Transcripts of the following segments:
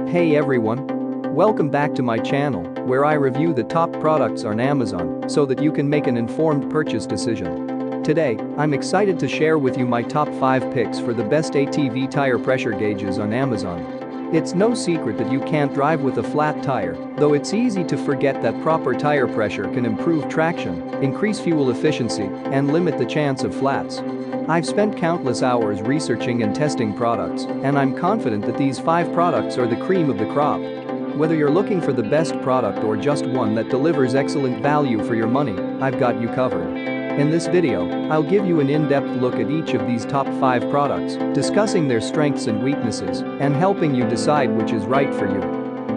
Hey everyone! Welcome back to my channel, where I review the top products on Amazon so that you can make an informed purchase decision. Today, I'm excited to share with you my top 5 picks for the best ATV tire pressure gauges on Amazon. It's no secret that you can't drive with a flat tire, though it's easy to forget that proper tire pressure can improve traction, increase fuel efficiency, and limit the chance of flats. I've spent countless hours researching and testing products, and I'm confident that these 5 products are the cream of the crop. Whether you're looking for the best product or just one that delivers excellent value for your money, I've got you covered. In this video, I'll give you an in-depth look at each of these top 5 products, discussing their strengths and weaknesses, and helping you decide which is right for you.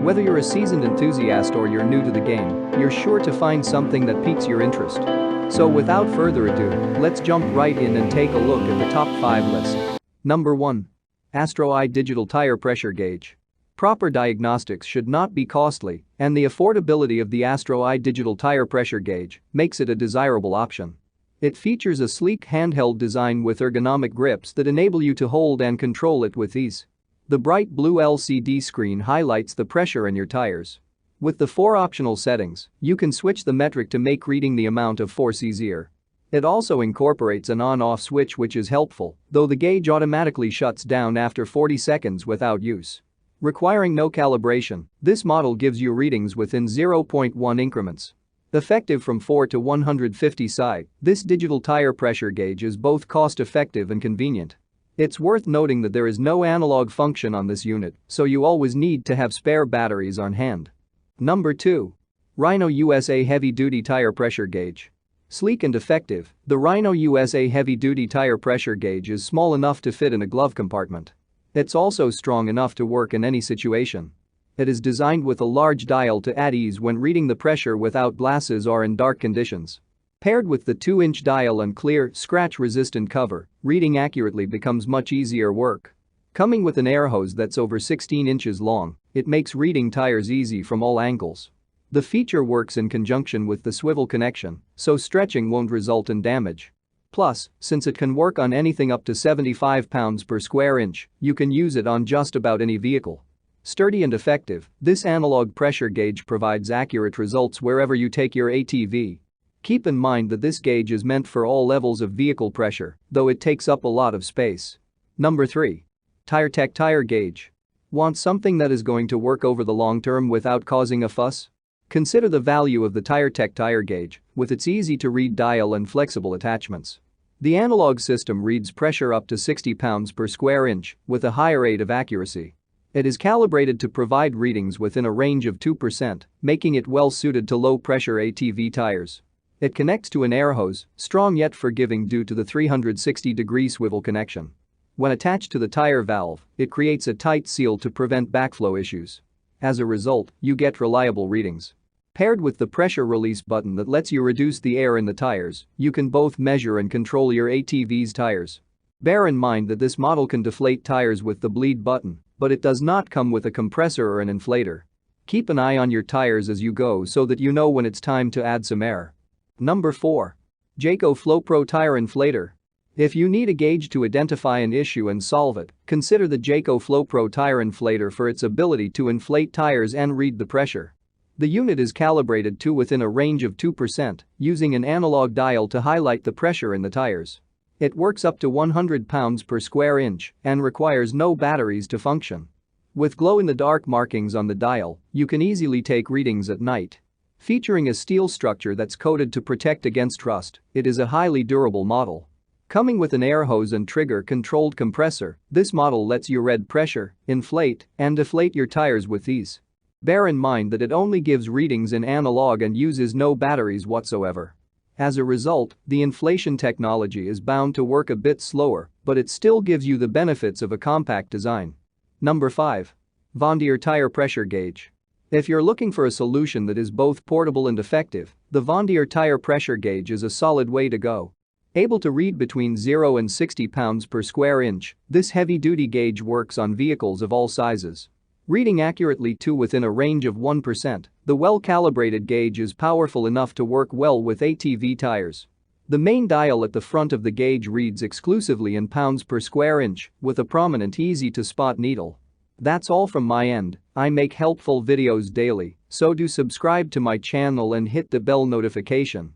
Whether you're a seasoned enthusiast or you're new to the game, you're sure to find something that piques your interest. So without further ado, let's jump right in and take a look at the top 5 list. Number 1. AstroEye Digital Tire Pressure Gauge. Proper diagnostics should not be costly, and the affordability of the AstroEye Digital Tire Pressure Gauge makes it a desirable option. It features a sleek handheld design with ergonomic grips that enable you to hold and control it with ease. The bright blue LCD screen highlights the pressure in your tires. With the 4 optional settings, you can switch the metric to make reading the amount of force easier. It also incorporates an on-off switch, which is helpful, though the gauge automatically shuts down after 40 seconds without use. Requiring no calibration, this model gives you readings within 0.1 increments. Effective from 4 to 150 psi, this digital tire pressure gauge is both cost-effective and convenient. It's worth noting that there is no analog function on this unit, so you always need to have spare batteries on hand. Number 2. Rhino USA Heavy Duty Tire Pressure Gauge. Sleek and effective, the Rhino USA Heavy Duty Tire Pressure Gauge is small enough to fit in a glove compartment. It's also strong enough to work in any situation. It is designed with a large dial to add ease when reading the pressure without glasses or in dark conditions. Paired with the 2-inch dial and clear, scratch-resistant cover, reading accurately becomes much easier work. Coming with an air hose that's over 16 inches long, it makes reading tires easy from all angles. The feature works in conjunction with the swivel connection, so stretching won't result in damage. Plus, since it can work on anything up to 75 pounds per square inch, you can use it on just about any vehicle. Sturdy and effective, this analog pressure gauge provides accurate results wherever you take your ATV. Keep in mind that this gauge is meant for all levels of vehicle pressure, though it takes up a lot of space. Number 3. TireTech Tire Gauge. Want something that is going to work over the long term without causing a fuss? Consider the value of the TireTech Tire Gauge, with its easy-to-read dial and flexible attachments. The analog system reads pressure up to 60 pounds per square inch, with a high rate of accuracy. It is calibrated to provide readings within a range of 2%, making it well-suited to low-pressure ATV tires. It connects to an air hose, strong yet forgiving due to the 360-degree swivel connection. When attached to the tire valve, it creates a tight seal to prevent backflow issues. As a result, you get reliable readings. Paired with the pressure release button that lets you reduce the air in the tires, you can both measure and control your ATV's tires. Bear in mind that this model can deflate tires with the bleed button, but it does not come with a compressor or an inflator. Keep an eye on your tires as you go so that you know when it's time to add some air. Number 4. Jayco FlowPro Tire Inflator. If you need a gauge to identify an issue and solve it, consider the Jayco FlowPro Tire Inflator for its ability to inflate tires and read the pressure. The unit is calibrated to within a range of 2%, using an analog dial to highlight the pressure in the tires. It works up to 100 pounds per square inch and requires no batteries to function. With glow-in-the-dark markings on the dial, you can easily take readings at night. Featuring a steel structure that's coated to protect against rust, it is a highly durable model. Coming with an air hose and trigger-controlled compressor, this model lets you read pressure, inflate, and deflate your tires with ease. Bear in mind that it only gives readings in analog and uses no batteries whatsoever. As a result, the inflation technology is bound to work a bit slower, but it still gives you the benefits of a compact design. Number 5. Vondier Tire Pressure Gauge. If you're looking for a solution that is both portable and effective, the Vondier Tire Pressure Gauge is a solid way to go. Able to read between 0 and 60 pounds per square inch, this heavy-duty gauge works on vehicles of all sizes. Reading accurately to within a range of 1%, the well-calibrated gauge is powerful enough to work well with ATV tires. The main dial at the front of the gauge reads exclusively in pounds per square inch, with a prominent, easy-to-spot needle. That's all from my end, I make helpful videos daily, so do subscribe to my channel and hit the bell notification.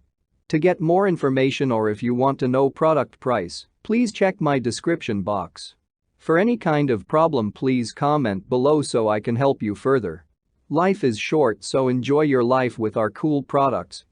To get more information or if you want to know product price, please check my description box. For any kind of problem, please comment below so I can help you further. Life is short, so enjoy your life with our cool products.